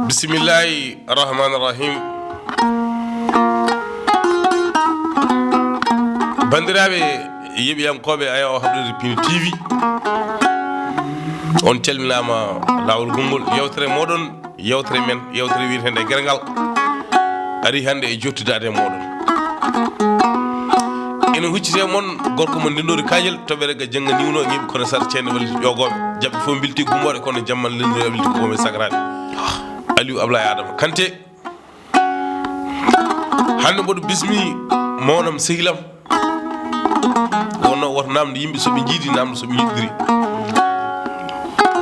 bismillahi rahmani rahim. bandiraɓe yeɓiyankoɓe aya o habdude Pini TV on calminama lawol gongol yewtere moɗon yewtere men yewtere wiitende Gerngal ari hande e jottidade moɗon ene huccite moon gorko mo ndendori kañel toɓere ga jangga niwno ñiɓe kono sar ceerno walli ƴogoɓe jaɓɓe fof bilti gummoɗe kono jammal lendori bilti koɓe sagraɗe Aliou Ablaye Adama Kanté hande mboɗo bismi mawnam sehilam wonno woto namde yimɓe soɓe jiidi namde soɓe yiɗidiri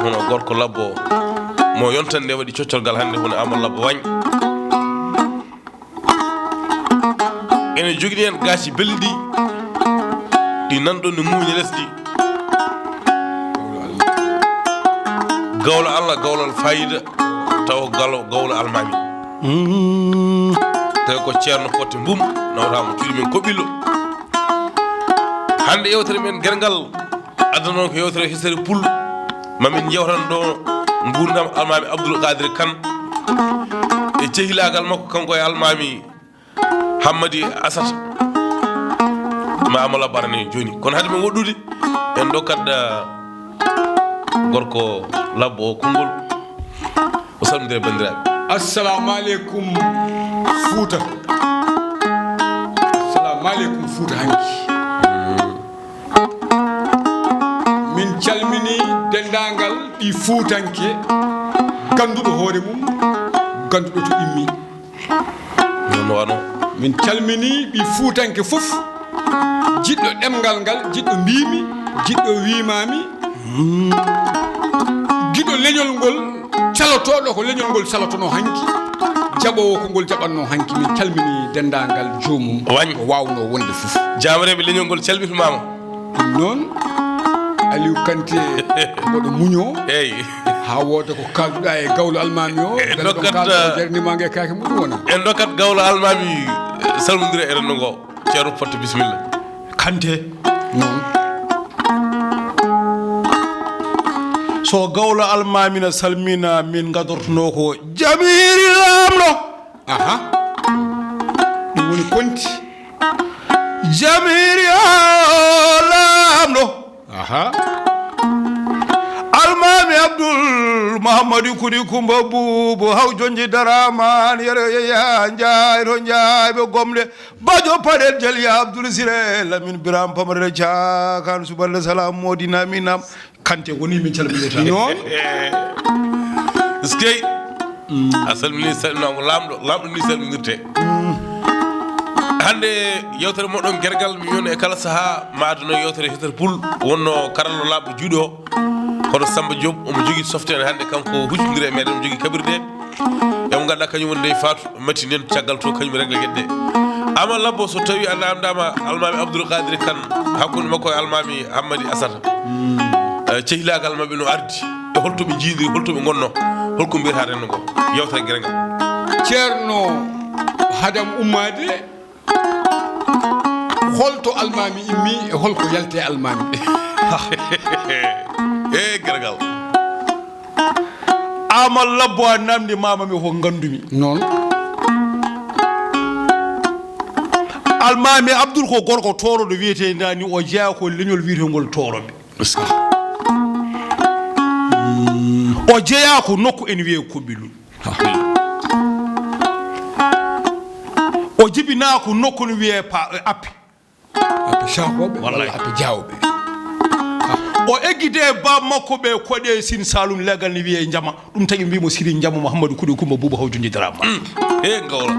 hono gorko labbo mo yontande waɗi coccorgal hande hono Amadou Labbo Wagne ene jogini hen gaci belɗi ɗi nanɗon no muuñe lesɗi gawlo Allah gawlal fayida taw gawlo Almamy tawi ko ceerno fotte mbum nawtama cuuɗi men koɓillo hande yewtere men Gerngal adda noon ko yewtere histoire pul mamin jewtan ɗo gurdam Almamy Abdoul Khadre Kane e cehilagal makko kanko e Almamy Hamady Assane ma amala barane joni kono hade men woɗɗude en dokkat gorko labbo o konngol o salmodire bandiraɓe. assalamu aleykum Fouta. assalamu aleykum Fouta hanki min calmini dendagal ɗi Foutanke ganduɗo hoore mum ganduɗo to immi non wano min calmini ɓi Foutanke fof jiɗɗo ɗemgal ngal jiɗɗo mbimi jiɗɗo wimami giɗo leñol ngol calotoɗo ko leñol ngol calotono hanki jaɓowo ko ngol jaɓanno hanki min calmini dendagal jomum Wagne wawno wonde fof jamareɓe leñol ngol calmitimama ɗum noon Aliou Kanté mboɗo muño eyyi ha wooda ko kalduɗa e gawlo Almamy o jarnimage kake muɗum wona en dokkat gawlo Almamy salmodira e rendo ngo ceerno fotte bisimilla. Kanté noon so gawlo Almamy na salmina min gadortono ko jamiri lamɗo aha ɗum woni konti jamiri lamɗo aha Almamy Abdoul Mahamadou kudi kumba bubu haw jonji daraman yere ya jayro jaybe gomle bajo padel jali Abdoul Sire Lamin Biram Pamare Jakan suballe salam modina minam Kanté woni min calmineta non skey a salmini salminama lamɗo ni salminirte hande yewtere moɗon Gerngal mi wiyno e kala saaha ma aduna yewtere histoire pul wonno karallo labɗo juuɗo o kono Samba Diop omo jogui softene hande kanko huccodiri e meɗen omo jogui kabirde emo ganduɗa kañum woni ndey Fatou matti nen caggal to kañum régle gueɗe ɗe Amadou Labbo so tawi a namdama Almamy Abdoul Khadre Kane hakkude makko e Almamy Hamady Assane cehilagal mabɓe no ardi e holtoɓe jiidiri holtoɓe gonno holko mbiyata rendo ngo yewtere Gerngal ceerno hadam ummade holto Almamy immi e holko yalte Almamy e Gerngal Amadou Labbo a namdi mamami ko gandumi noon Almamy Abdoul ko gorko toroɗo wiyete dani o jeeya ko leñol wiyetengol toroɓe o jeeya ko nokku en wiye koɓilul o jibina ko nokku no wiye appe sahoɓe walla appe jawɓe o eggide ba makko ɓe koɗe Sine Saloum legal ne wiye jama ɗum tagui mbimo Siri jama Mouhamadou Kouɗi Coumba Boubou haw jonji darama e gawla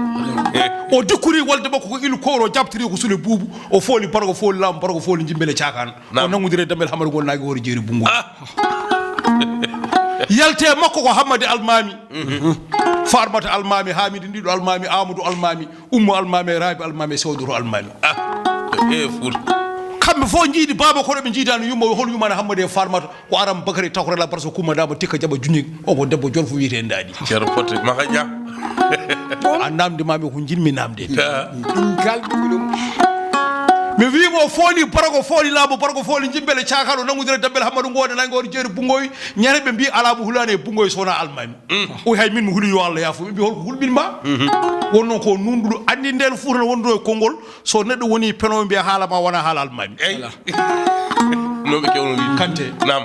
o dikkuri wolde makko ko ilu koro jabtiri ko sule Boubou o fooli bargo fooli lam bargo fooli jimbele cakan o nangudire dambel Hamady gol nagi hoore jeeri bungu yalte makko ko Hamady Almamy Farmata Almamy Hamidi ndiɗo Almamy Amadou Almamy Oumou Almamy Rabi Almamy Sewdoro Almamy e Fouta kamɓe fof jiidi baba koɗo ɓe jiidano yumma hol yumani Hamady e Farmata ko aram Bakary Takorela par ce que kumadama tikka jaɓa junni o ko debbo jolfo wiyete ndaɗi ceerno fotte maka ƴa a namdimami ko jinmi namde ɗum kalɗumi ɗum mi wimo foli parago foli labo parago foli jimbele chakaro nangudire dabbel Hamadu ngode nangori jeeri bungoy ñane be mbi ala bu hulane bungoy sona Almamy o hay min mo huli yo Allah yafu mbi holko hulbin ma wonno ko nundudo andi ndel fuurna wondo e kongol so neddo woni peno mbi haala ma wona haala Almamy no be kewno wi kante nam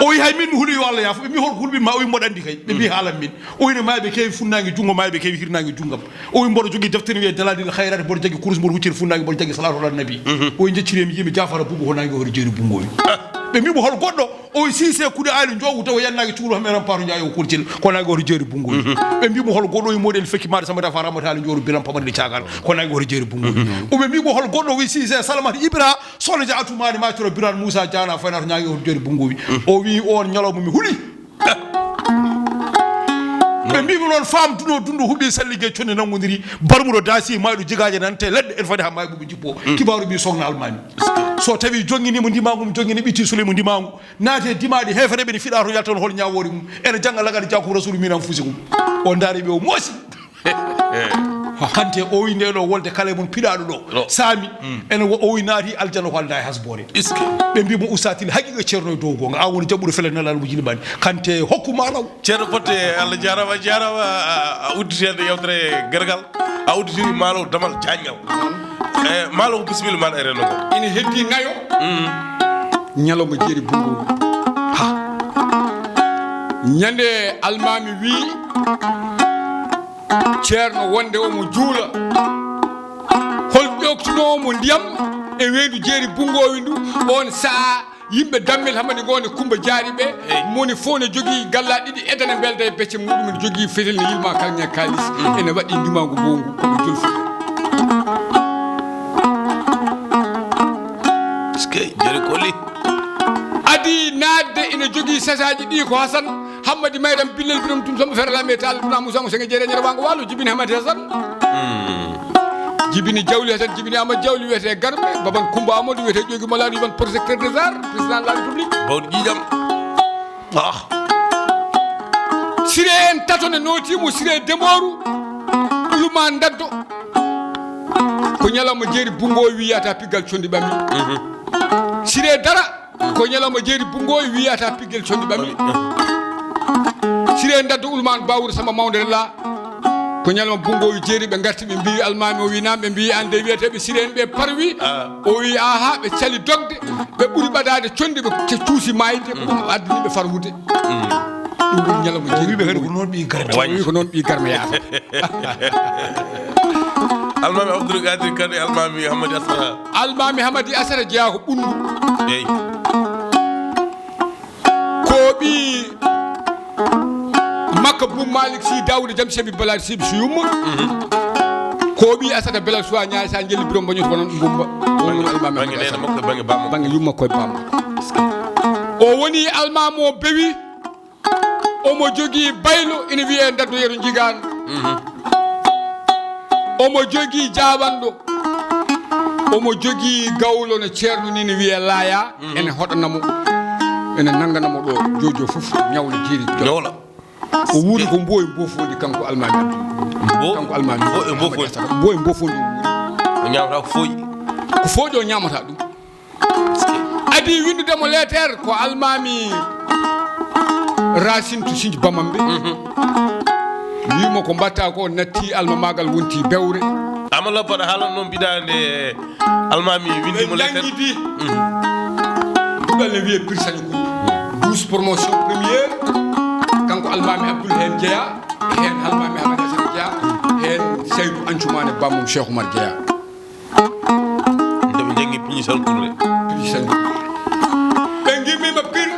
o hay min mo huli yo Allah yafu mbi holko hulbin ma o wi modandi kay be mbi haala min o wi maybe kewi funnaangi jungo maybe kewi hirnaangi jungam o wi mbodo jogi deftere wi daladil khairat mbodo jogi course mbodo wuccir funnaangi mbodo jogi salatu ala nabi o jecciremi yimi jafara bubu honangi hori jeeri bungoy be mi bo hol goddo o sise kude ali jogu taw yannaagi cuulo hameran paru njaayo kurcil ko nangi hori jeeri bungoy be mi bo hol goddo o model fekki maade samata fara mata njooru bilam pamande caagal ko nangi hori jeeri bungoy o be mi bo hol goddo wi sise salamat ibra solo jaatu maade ma toro biran Moussa Diana fayna to nyaagi hori jeeri bungoy o wi on nyalomo mi huli be mbimo non fam dundu hubi sallige conde nangondiri barmudo dasi maydu jigaaje nante ledde en fadi ha may bubu jippo kibaru bi sogna Almamy so tawi jongini mo ndimangu mo jongini biti sulemu ndimangu naate dimaade hefere be fida to yalton hol nyaawori mum en janga lagadi jakku rasul minam fusikum o ndaari be o mosi hante o wi ndeno wolde kala mun pidaado do sami en o wi naati aljana ko alday hasbore iske be mbimo usatil haqiqa cerno do gonga a woni jabudo fele nalal mu jilbani kante hokkuma law cerno potte Allah jarama udditede yewtere Gerngal a udditiri malo damal jagngal malo bismillah man ereno ko ina heddi ngayo nyalomo jeeri bungo ha nyande Almamy wi ceerno wonde o mo juula hol ƴoktunomo ndiyam e weedu jeeri bungowi ndu on saa yimɓe dammel Hamady gone Kumba jaari ɓe moni fof ne jogii galla ɗiɗi edana belda e becce muɗum ne jogii fetel ne yilma kalña kalis ene waɗi ndimago bongu koɓe jolfuɓe jeri koli adi naatde ene jogii sasaji ɗi ko Assane Hamady mayram billel binom tum somo ferlame tal duna Moussa mo senge jere nyere wango walu jibini Hamady Assane jibini Jawli Assane jibini Amadou Jawli wete garme baban Kumba Amadou wete jogi maladi ban protecteur des arts président de la république bawdi jijam sire en tatone notimo sire demoru uluma ndaddo ko nyalama jeeri bungo wiyata pigal condi bami sire dara ko nyalama jeeri bungo wiyata pigal condi bami sire ndaddo ulman bawur sama mawde la ko nyalma bungo wi jeeri be garti be mbi Almamy o wi nambe mbi ande wiete be sire en be parwi o wi aha be cali dogde be buri badade condi be cuusi mayde ko dum addini be farwude dum nyalma jeeri be ko non bi garme ko non bi garme yaata Almamy Abdoul Khadre Kane Almamy Hamady Assane Almamy Hamady Assane jeya ko bundu eyi ko bi makka bu Malik si Daouda jam sebi balade sibi suyum ko bi Assane belal suwa nyaay sa jeli birom bañu ko non gumba woni Almamy bangi neena makko bangi bamma bangi yumma koy bamma o woni Almamy o bewi o mo jogi baylo ina wiye daddo yero jigan o mo jogi jabando o mo jogi gawlo no ceerno ni ne wiye laaya ene hodanamo ene nanganamo do jojo fof nyawle jiri ñawla o wuri ko mboy mbofodi kanko Almamy Abdoul kanko Almamy mboy mbofodi o ñamata ko foyi ko fojo ñamata dum adi windude mo lettere ko Almamy Racine to sinji bamambe wimo ko batta ko natti alma magal wonti bewre amala bada halan non bidande Almamy windi mo lettere dubal ne wiye pirsani ko 12 promotion première kanko Almamy Abdoul hen jeya hen Almamy Hamady Assane jeya hen Seydou Ancoumane bamum Cheikh Oumar jeya ndebe jengi piñi salkude piñi salkude be ngimima pir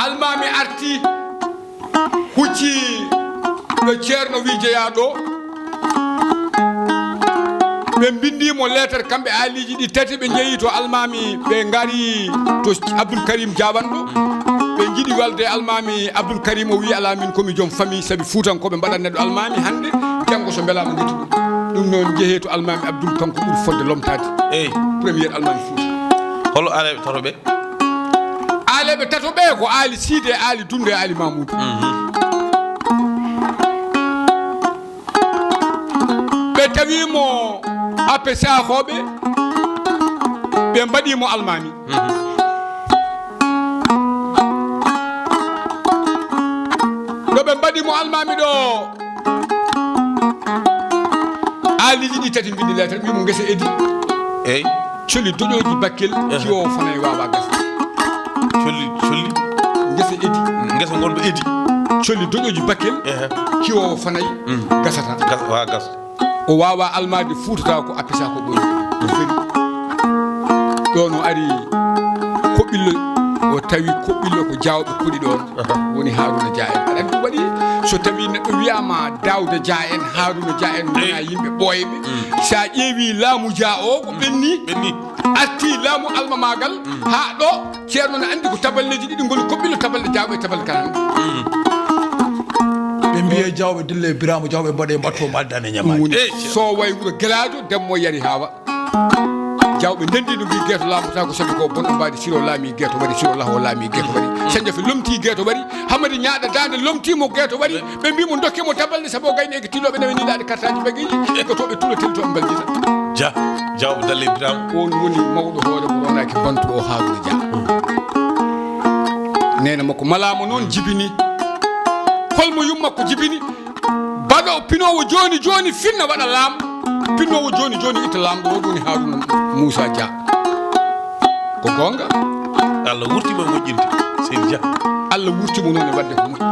Almamy arti hucci no ceerno wi jeya ɗo ɓe bindimo lettere kamɓe aliji ɗi tati ɓe jeeyi to Almamy ɓe gari to Abdoul Karim jabanɗo ɓe jiiɗi walde Almamy Abdoul Karim o wi ala min komi joom famille saabi fuutankoɓe mbaɗat neɗɗo Almamy hande janggo so beelama guetti ɗum noon jeehe to Almamy Abdoul kanko ɓuuri fodde lomtade eyi premiére Almamy Fouta holo aleɓe tatoɓe aleɓe tatoɓe ko Ali Sidé Ali Dunde Ali Mamoudou ɓe tawimo appe sahoɓe ɓe mbaɗimo almami ɗo ɓe mbaɗimo almami ɗo aliji ɗi tati mbindi lettere mbimo guesa edi eyi coli doƴoji bakkel kiwo fanayi wawa gasa colli guesa edi ngesa gonɗo edi coli doƴoji bakkel kiwo fanayi gasata wa gasta o wawa almade fuutata ko appisa ko ɓoyi feri ɗo no ari koɓɓillo o tawi koɓɓillo ko jawɓe kuɗi ɗon woni Haruna Dia en aɗa andi ɗum waɗi so tawi neɗɗo wiyama Daouda Dia en Haruna Dia en wona yimɓe ɓooyeɓe sa ƴeewi laamu Dia o ko ɓenni arti laamu almamagal ha ɗo ceerno ne andi ko taballeji ɗiɗi goni koɓɓillo taballe jawɓe e taballe kanan ɓe mbiye jawɓe dille birama jawɓe mbaɗe mbatto maldane ñamaji so way wuro Gueladio demmo yari hawa jawɓe ndendi no mbi gueto laamata ko sabi ko bonɗo mbadi siro laami gueto waɗi siro laho laami gueto waɗi sanjafe lomti gueto waɗi Hamady ñaaɗa dande lomtimo gueto waɗi ɓe mbimo dokkimo tabalde sabu gayni eko tilloɓe nawe niɗaɗe cartaji bagiji eko toɓe tulo telli toɓe mbaldita Dia jawɓe dalle birama on woni mawɗo hoore mo ronaki bantu o Haruna Dia nene makko malamo noon jibini holmo yummakko jibini baɗo pinowo joni finna waɗa laam pinnowo joni itta lamɗo o woni Haruna Moussa Dia ko gonga Allah wurtima moƴƴinde seydi Dia Allah wurtimo noon e wadde ko moƴƴi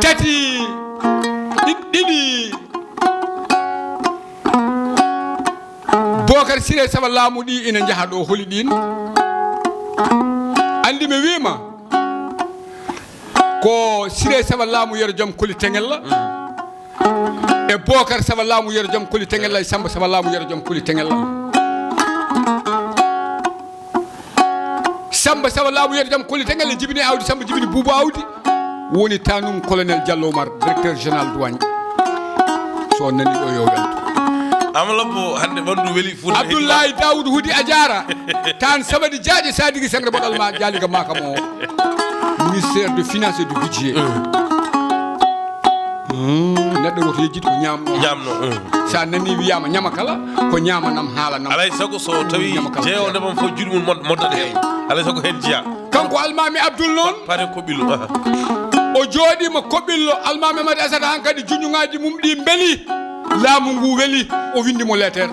tati ɗiɗi Bocar Siré Saba laamu ɗi ina jaaha ɗo holi ɗin andi mi wima ko Siré Saba laamu yero joom koli teŋella e Bocar Saba laamu yero joom koli teŋella e Samba Saba laamu yero joom koli teŋella Samba Saba laamu yero joom koli teŋella jibini awdi Samba jibini Boubou awdi woni tanum colonel Diallo Oumar directeur général douane so nani ɗo yo welto amalabbo hande ɓandu weeli fuuta Abdoulaye Daoudou Hudi a jara tan Samadi Diadje sadigi sangre boɗal ma jaliga ma kam o ministère de finance et du budget neɗɗo woto yejjiti ko ñamno sa nani wiyama ñama kala ko ñamanam haalanam alay sago so tawi jeewo ndemam fof juuɗe mum moddata hen alay sago hen jiya kanko Almamy Abdoul noon pare koɓɓillo o jooɗima koɓɓillo Almamy Amady Assane han kadi juñuŋaji mum ɗi beeli laamu ngu weeli o windimo lettere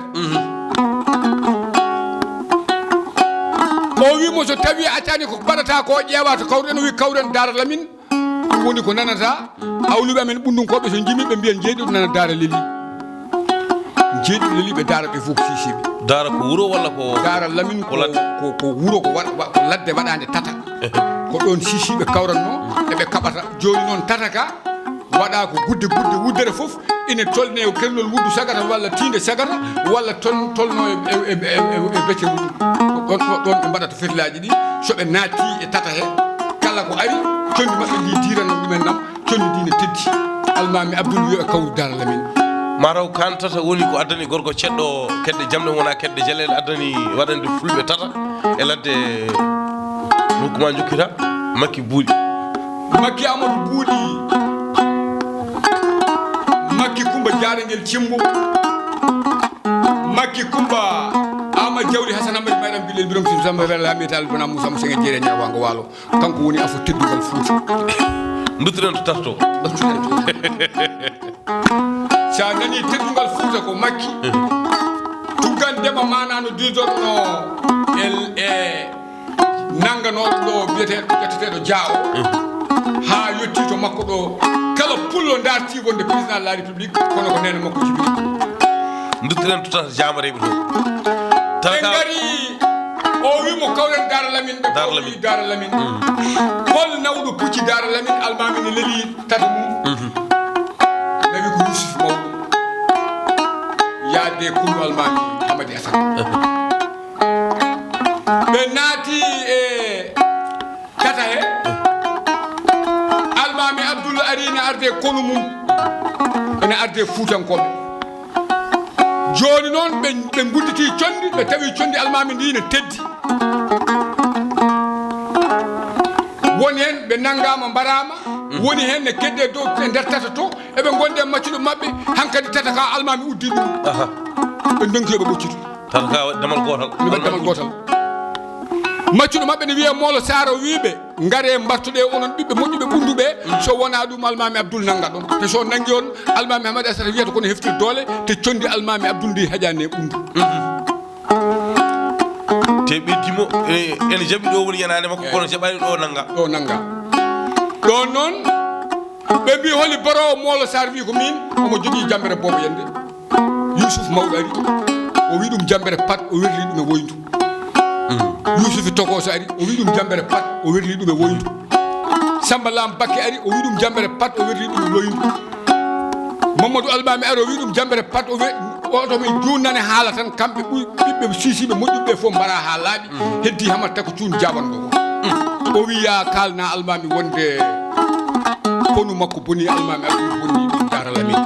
o wimo so tawi accani ko baɗata ko ƴeewa to kawren o wi kawren Daara Lamine ɗum woni ko nanata awluɓe amen ɓundunkoɓe so jimi ɓe mbiyan jeeɗiɗo nana Daara Leli jeeɗiɗo Leli ɓe Daara ɓe fof ko sisiɓe Daara ko wuuro walla ko Daara Lamine ko wuuro ko ladde waɗande tata ko ɗon sisiɓe kawranno eɓe kaɓata joni noon tata ka waɗa ko gudde wuddere fof ina tolne e kelnol wuddu sagata walla tinde sagata walla tolno e becce wuddu ɗon ɓe mbaɗata fetilaji ɗi soɓe naati e tata he kala ko ari condi maɓɓe ndi dirano ɗumen nam condi ndi ne teddi Almamy Abdoul wiyo e kawru Daara Lamine mataw kan tata woni ko addani gorko ceɗɗo kedde jamɗe wona kedde jaleɗe addani waɗande fulɓe tata e ladde nokkuma jokkita makki buuɗi makki Amadou buuɗi makki Kumba Jarangel Cimbo makki Kumba Ama Jawdi Hasan Hamady Mayram Bilel Birom Sim Samba Wela Hamital Bana Moussa Moussa Jeere Ñawango Waalo kanko woni afo teddugal Fuuta duttiren to tarto sa nani teddugal Fuuta ko makki tuggandema manano didorno e nanganoɗo ɗo biyeteɗo ƴetteteɗo Dia o ha yetti to makko ɗo kala pullo darti wonde président de la république kono ko nene makko jibini duttiren to tata jamareɓe to ɓe gari o wimo kawren Daara Lamine ɓe kawri Daara Lamine hol nawɗo pucci Daara Lamine Almamy ne leeli tata mum nawi ko Yusuf mawɗo yaade kullu Almamy Hamady Assane ɓe naati e tata he Almamy Abdoul arine arde kono mum ene arde fuutankoɓe joni noon ɓe gudditi condi ɓe tawi condi Almamy ndi ne teddi woni hen ɓe nanggama mbarama woni hen ne kedde dow e nder tata to eɓe gonde maccuɗo mabɓe hankkadi tata ka Almamy uddi ɗum ɓe donki ɓe ɓoccitu tan ka damal gotal ɓe damal gotal maccuɗo maɓɓe ne wiye Molo Saro wiɓe ngare mbattuɗe onon ɓiɓɓe moƴƴuɓe ɓunduɓe so wona ɗum Almamy Abdoul nanga ɗon te so nangi on Almamy Hamady Assane wiyata kono heftir doole te condi Almamy Abdoul ndi haƴani e ɓundu te ɓeddimo ene jaɓi ɗo woni yanade makko kono jaɓani ɗo nanga ɗo noon ɓe mbi holi borowo Molo Sar wi ko min omo jogui jambere bobo yende Youssouf mawɗo ari o wi ɗum jambere pat o werli ɗum e woyndu Youssouf Tokoso ari o wi ɗum jambere pat o werli ɗum e woyndu Samba Lam Bakke ari o wi ɗum jambere pat o werli ɗum e woyndu Mamadou Almamy ari o wi ɗum jambere pat oto min junnane haala tan kamɓe ɓiɓɓe sisiɓe moƴƴuɓe fof mbara ha laaɓi heddi Hamad Tako Cuun jabanɗo o wi ya kalna Almamy wonde ponu makko boni Almamy Abdoul bonni ɗum daralamin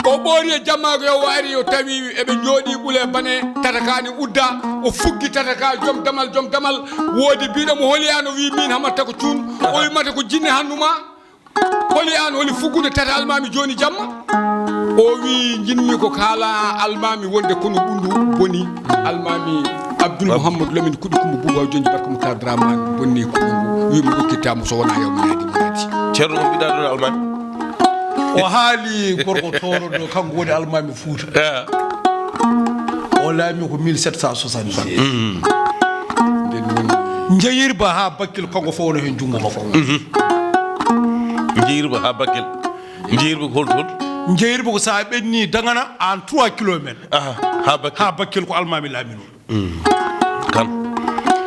o ɓoori e jammaako yo o ari o tawi eɓe jooɗi ɓule bane tatakani udda o fuggi tataka joom damal woodi biɗo mo holi an o wi min Hamad Tako Cuun o wimata ko jinne hannuma holi an holi fuggude tata Almamy joni jamma o wi jinmi ko kala Almamy wonde kono ɓundu boni Almamy Abdoul Mouhamadou Lamine kuɗi kumba buuba jonji barka mo kadramani bonni kuɗu wi mo ɗokkitamo so wona yawmi naadi ceerno on mbiɗa ɗon Almamy o haali gorko toro ɗo kanko woni Almamy Fouta o laami ko 1760 nden woni jeyirba ha Bakkil kanko fof wona hen junngo makko jeyirba ha Bakkil jeyirba ko holton jeyirba ko sa ɓenni dagana en 3 kilométre ha Bakkil ko Almamy laami noon kan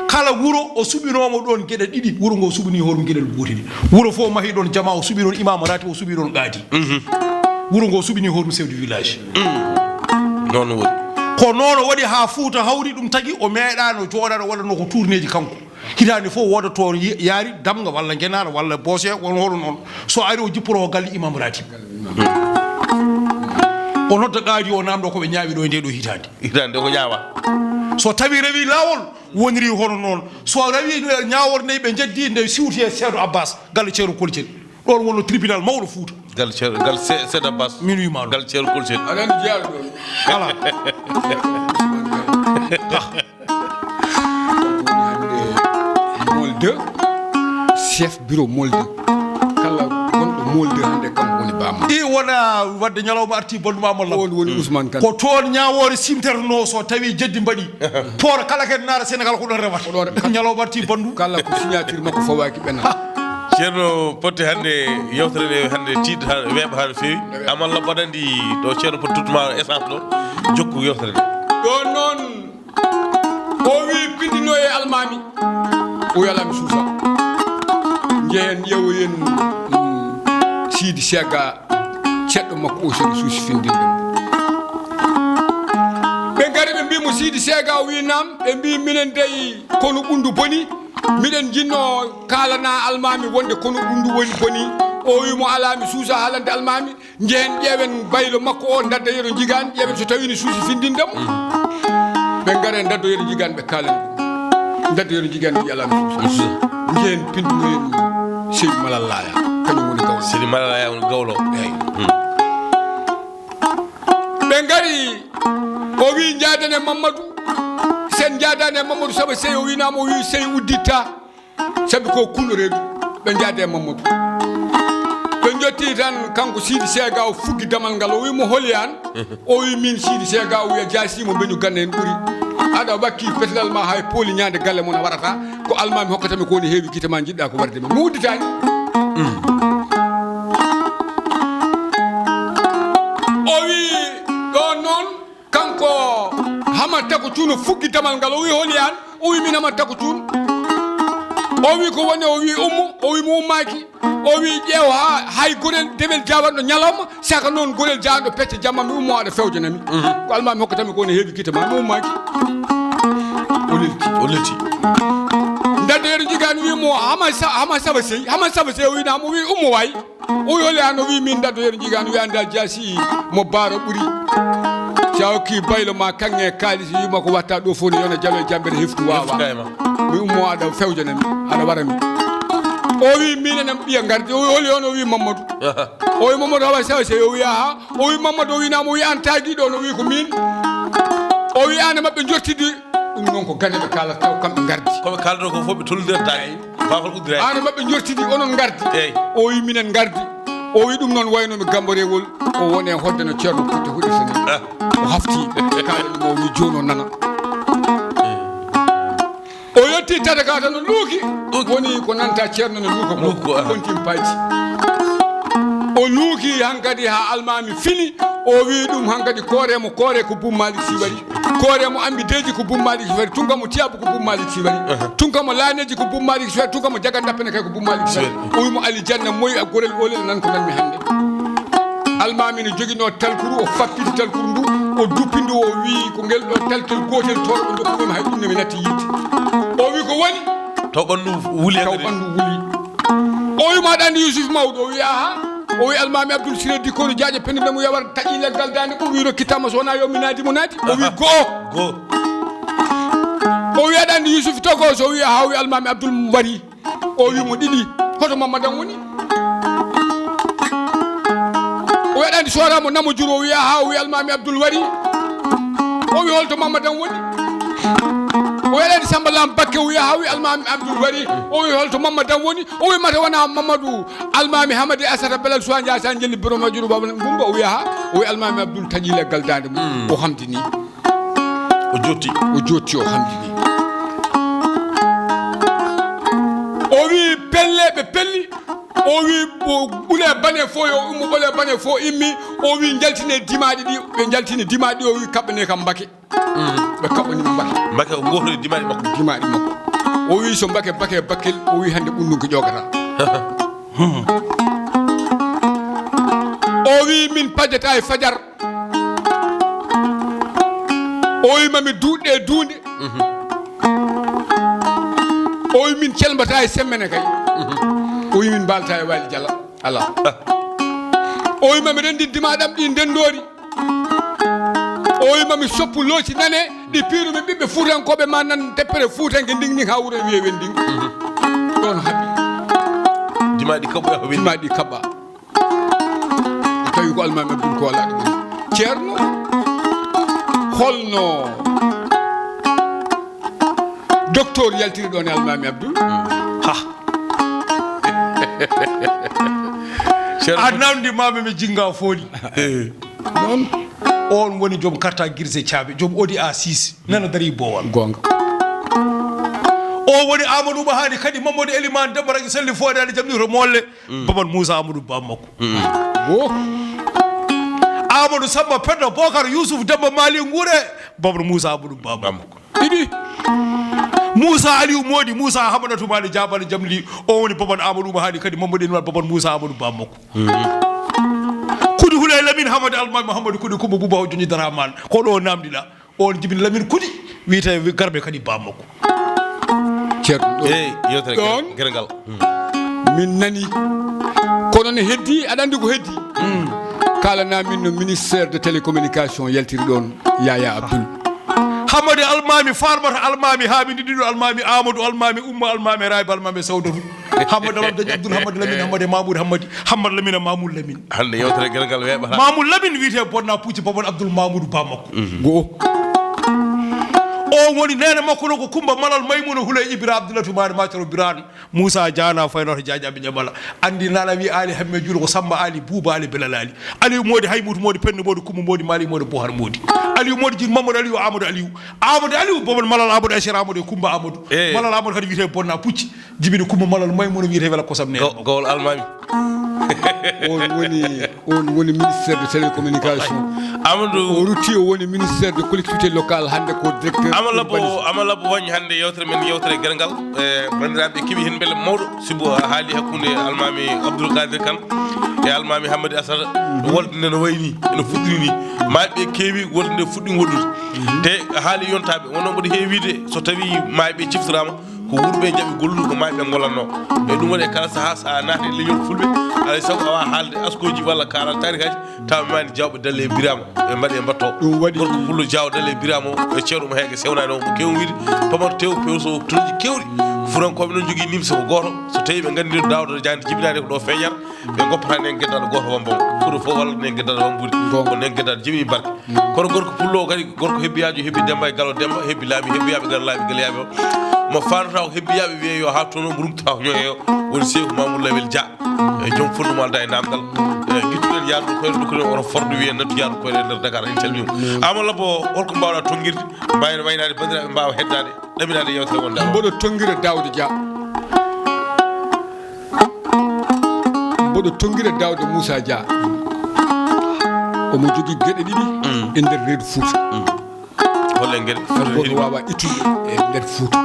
kala wuro o suɓinomo ɗon gueɗe ɗiɗi wuro ngo suɓini hoɗum gueɗel gotel wuro fof mahi ɗon jama o suɓi ɗon imam rati o suɓi ɗon qaadi wuro ngo suɓini hoɗum chef du village noon woni ko noon o waɗi ha Fouta hawri ɗum tagui o meeɗano joɗaɗo waɗano ko tournéji kanko hitande fof woda toon yaari damga walla guenaɗo walla boose won hoɗo noon so ari o jipporo galle imam ratib o nodda qaadi o namɗo koɓe ñaawi ɗo e nde ɗo hitande ko ñaawa so tawi rewi lawol woniri hono noon so rewi ñawor nayi ɓe jeddi nde siwti e Seydou Abbas galle ceerno Kolcel ɗon wonno tribunal mawɗo Fouta gal Seydou Abbas min wimaɗo gal ceerno Kolcel aɗa andi jeyaɗo ɗon ala Molde chef bureau Molde kala gonɗo Molde hande kam woni bamma i wona wadde ñalawma arti bonduma malla woni Ousmane Kane ko toon ñawore simterno so tawi jeddi mbaɗi poora kala ken naara Sénégal ko ɗon rewata ñalawma arti bandu kala ko signature makko fawaki ɓenna ceerno potte hande yewtere nde hande tiiɗ weeɓa ha no fewi amalla baɗandi ɗo ceerno potte tuttuma essence ɗo jokku yewtere nde ɗo noon o wi pindino e Almamy o yalami suusa jehen ƴeewoyen Sidi Sega ceɗɗo makko o sori suusi findinde ɓe gari ɓe mbimo Sidi Sega o wi nam ɓe mbi minen dey kono ɓundu boni miɗen jinno kalana Almamy wonde kono ɓundu woni boni o wimo alami suusa haalande Almamy jehen ƴeewen baylo makko o dadda yeɗo jigani ƴeewen so tawini suusi findindemo ɓe gare daddo yeɗo jigani ɓe kalani daddo yeɗo jigani ɓe alami suusa jehen pindinoyen Seydi Malal Laya kañum woni gawlo Seydi Malal Laya woni gawlo eyi ɓe gari o wi jaadane Mamadou sen jaadane Mamadou saabu sey o winama o wi sey udditta saabi ko kullo reedu ɓe jaade Mamadou ɓe jotti tan kanko Sidi Sega o fuggi damal ngal o wimo holi an o wi min Sidi Sega o wiya jasimo beñu ganne en ɓuuri aɗa wakki petelal ma hay pooli ñande galle mon a waɗata ko Almamy hokkatami ko woni heewi guite ma jiɗɗa ko warde mi udditani o wi ɗo noon kanko Hamad Tako Cuun o fuggi damal ngal o wi holi an o wi min Hamad Tako Cuun o wi ko woni o wi ummo o wi mo ummaki o wi ƴeew ha hay gorel dewel jawanɗo ñalawma saka noon gorel jawanɗo pecce jamma mi ummo aɗa fewjanami ko Almamy hokkatami ko woni heewi guite ma mi ummaki o lelti dadde yeɗo jigani wimo Hamad Saba Sey o winama o wi ummo wayi o wi holi an o wi min daddo yeɗo jigani wi anda jaasi mo baaro ɓuuri sa hokki baylo ma kanŋe kaalis wima ko watta ɗo fof ne yona jalo e jambere heftu wawa mi ummo aɗa fewjanami aɗa warami o wi min enem ɓiya gardi o wi holi on o wi Mamadou o wi Mamadou hawa sewa se o wi ha o wi Mamadou o winama o wi an tagui ɗo no wi ko min o wi ane mabɓe jortidi ɗum noon ko gane ɓe kalata taw kamɓe gardi koɓe kaldo ko fof ɓe tollidirtaki bakol uddira ane mabɓe jortidi onon gardi eyyi o wi minen gardi o wi ɗum noon waynomi gamborewol o woni e hodde no ceerno Fouta huɗi sene o hafti kaala ɗum o wi joni o nana o yetti tata ka tan no luuki woni ko nanta ceerno no luuka ko kontin paaji o luuki hankadi ha Almamy fini o wi ɗum hankadi kooremo koore ko Boum Malick Sy wari kooremo ambideji ko Boum Malick Sy wari tunkamo tiyabu ko Boum Malick Sy wari tunkamo laaneji ko Boum Malick Sy wari tunkamo jagandappene kay ko Boum Malick Sy wari o wimo Ali Dianna moyi a gorel olel nan ko nanmi hande Almamy ne joguino talkuru o fappiti talkuru ndu o duppindu o wi ko ngel ɗo talkel gotel torɗo dokkumi hay ɗum ne mi natti yidde o wi ko woni taw ɓandu wuli taw ɓandu wuli o wi maɗa andi Yousuf mawɗo o wi aha o wi Almamy Abdoul Siré dikkono jaaƴe pende mo yawar taƴi leggal dande ko wi rokkitama so wona yo mi naadi mo naadi o wi goo o wi aɗa andi Yousuf togo so wi aha o wi Almamy Abdoul wari o wi mo ɗiɗi hoto Mamadou woni o wi aɗa andi soramo namo juro o wi aha o wi Almamy Abdoul wari o wi holto Mamadou woni o wi aɗa andi Samba Lam Bakke o wi aha o wi Almamy Abdoul wari o wi holto Mamadou woni o wi mata wona Mamadou Almamy Hamady Assata Belal Soanja Assane jelli biro majuru baba Gumba o wi aha o wi Almamy Abdoul taƴi leggal dande mum o hamdini o jotti o hamdini o wi pelleɓe pelli o wi ɓuule bane fo yo ummo ɓole bane fo immi o wi jaltine dimaɗi ɗi ɓe jaltine dimaɗi o wi kaɓɓane kam Mbake ɓe kaɓɓanima Mbake o goto dimaɗi makko o wi so Mbake Bakel o wi hande ɓunndu ko ƴogata o wi min pajjata e fajar o wi mami duuɗɗe duunde o wi min celmbata e semmene kay o wi min mbalta e waali jala ala o wi mami rendi dimaɗam ɗi ndendori o wi mami soppu looci nane ɗi piirumi ɓiɓɓe fuutankoɓe ma nan teppere fuutanke nding ha wuuro wiyewe nding ɗon haaɓi dimaɗi kaɓɓa tawi ko Almamy Abdoul ko wala ɗum ceerno holno docteur yaltiri ɗon e Almamy Abdoul a namdi mame mi jinga fooli noon on woni joom carte grise caaɓe joom Audi A6 nana dari bowal gonga o woni Amadou Ba haali kadi Mamadou Elimane Dembaraki salli foodani jamɗi to molle Baban Moussa Amadou Ba makko Amadou Samba Peddo Bocar Yousuf Demba Mali Ngouré Baban Moussa Amadou Ba makko ɗiɗi Moussa Aliou Modi Moussa Hamadou Mali Jabal Jamli o woni Baban Amadou Ba haali kadi Mamadou Elimane Baban Moussa Amadou Ba makko kudi hulay Lamine Hamady Almamy Mahamadou kudi Kumba Bouba o joni daraman ko ɗo namdiɗa on jibini Lamine kudi wiyete garɓe kadi ba makko ceerno yewtere Gerngal min nani kono ne heddi aɗa andi ko heddi kalana min no ministère de télécommunication yaltiri ɗon Yaya Abdoul Hamady Almamy farmata Almamy haɓidi ɗiɗo Almamy Amadou Almamy Oumma Almamy Rayba Almamy Sawdatu Hamady Lamdañi Abdoul Hamady Lamine Hamady Mamoudou Hamady Lamine Mamoudou Lamine hande yewtere Gerngal weeɓata Mamoudou Lamine wiyete bonna pucci Baban Abdoul Mamoudou Ba makko go o woni nene makko no ko Kumba Malal Maymouna Houlay Ibra Abdoulatou Mane Matoro Birane Moussa Diana Faynoto Diadiaɓe Ñamala andi nana wi Ali Hamme Juulo ko Samba Ali Bouba Ali Belal Ali Aliou Modi Haymoutou Modi Penda Modi Kumba Modi Mali Modi Bohar Modi Aliou Modi jin Mamadou Aliou Amadou Aliou Baban Malal Amadou Achir Amadou Kumba Amadou Malal Amadou kadi wiyete bonna pucci jibini Kumba Malal Maymouna wiyete wela kosam ne gowol Almamy on woni ministère de télécommunication Amadou o rutti o woni ministère de collectivité locale hande ko directeur Amalabo wañi hande yewtere men yewtere Gerngal bandiraɓe keeɓi hen beele mawɗo sibo haali hakkude Almamy Abdoul Khadre Kane e Almamy Hamady Assata wolde nde no wayni ene fuɗɗiri ni maaɓe keewi wolde nde fuɗɗi woɗɗude te haali yontaɓe wono mboɗo heewide so tawi maaɓe ciftorama ko wurɓe jaɓi gollude ko maaɓe gollatno e ɗum waɗi kala saaha sa naati leñol fulɓe alay saago awa haalde askoji walla karal tarikaji taw mani jawɓe dalle e birama ɓe mbaɗi e mbatto gorko pullo jaw dalle e birama e ceerno mo heege sewnani o mo kew wiide pamata tew pewso toji kewɗi furankoɓe noon jogui nimsa ko goto so tawi ɓe gandi dawdo jande jibinade ko ɗo feñat ɓe goppata nen gueddal goto wambam furo fof walla nen gueddal wambude ko nen gueddal jibini barke kono gorko pullo kadi gorko hebbiyajo hebbi demba e galo demba hebbi laabi hebbiyaɓe gala laabi galayaɓe o mo fandata ko hebbiyaɓe wiye yo ha toon mo rumtata ko ñoyo woni Seydou Mamoudou Lawel Dia e joom fondement alda e namdal guittuɗen yaadu koyɗe dukkuɗen oto fordo wiye nattu yaadu koyɗe nder Dakar en calminimo amalla bo holko mbawɗa tonguirde mbayno waynade bandiraɓe mbawa heddade ɗaminade yewtere wonde mboɗo tonguira Daouda Dia mboɗo tonguira Daouda Moussa Dia omo jogui gueɗe ɗiɗi e nder reedu Fouta holle gueɗe goto wawa ittude e nder Fouta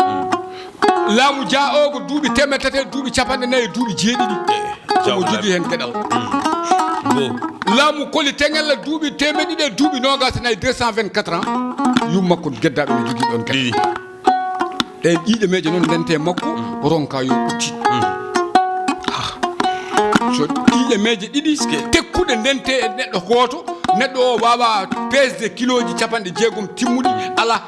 laamu Dia o ko duuɓi temettete duuɓi 49 duuɓi jeeɗiɗi omo jogui hen gueɗal laamu Koli Tengel duuɓi temeɗɗiɗi e duuɓi nogas nayi 224 ans yummakko gueddaɓe ne jogui ɗon gueɗe ɗen ƴiiɗe meje noon ndente makko ronka yo ɓutti so ƴiiƴe meje ɗiɗi tekkuɗe ndente e neɗɗo goto neɗɗo o wawa pesde kiloji 60 timmuɗi ala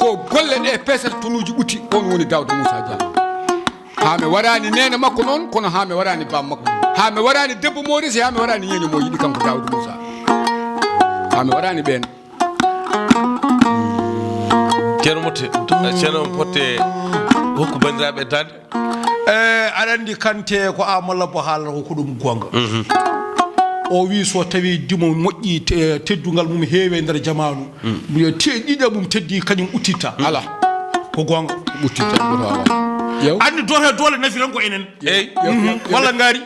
ko golle ɗe pesata tonuji ɓutti on woni Daouda Moussa Dia ha mi warani nene makko noon kono ha mi warani bam makko ha mi warani debbo Maurice ha mi warani ñeño mo yiɗi kanko Daouda Moussa ha mi warani ɓen ceerno motte ceerno potte hokku bandiraɓe dande aɗa andi Kante ko amalla bo haalata ko ɗum gonga o wi so tawi dimo moƴƴi teddungal mum heewi e nder jamanu ɗiɗa mum teddi kañum uttita ala ko gonga uttita goto wawa andi dote dole nafiran ko enen eyyi walla ngaari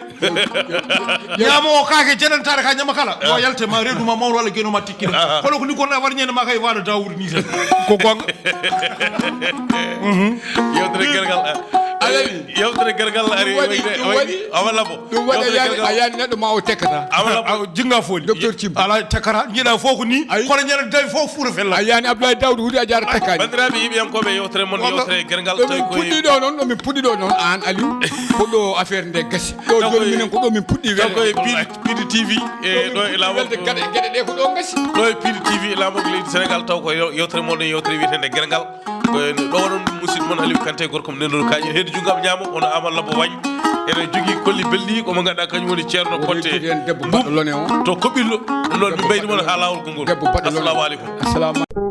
ñaamo o kaake jenantare ka ñama kala o yalte ma reeduma mawɗo walla guenoma tikkina kono ko ni gonɗa war ñande ma kay waɗa Daouda ni tan ko gonga yewtere Gerngal yewtere Gerngal ari awala bo ɗum waɗi a yani neɗɗo ma o tekkata jinga foni docteur Thim ala tekkata jiiɗa fof ko ni kono ñande dawi fof fuura fella a yani Abdoulaye Daouda huuɗi a jara tekkani bandiraɓe yiɓiyankoɓe yewtere mon yewtere Gerngal tawi koye puɗɗiɗo noon ɗo min puɗɗiɗo noon an Aliou koɗo affaire nde gasi ɗo joni minen ko ɗo min puɗɗi welde koye Pidi TV e ɗo e lawol welde gueɗe ɗe ko ɗo gasi ɗo e Pidi TV e lawol leydi Sénégal taw ko yewtere mon yewtere wiyetende Gerngal ɗo waɗon musidɗo mon Aliou Kanté gorko mo nendono kaƴi hedde junggam ñaamo ono amalla bo wañ ene jogui kolli belɗi komo ganduɗa kañum woni ceerno Potte debbo baɗɗo lone o to koɓɓillo ɗum ɗon min mbayni moon ha lawol gongol debbo baɗɗo lone assalamu aleykum assalamu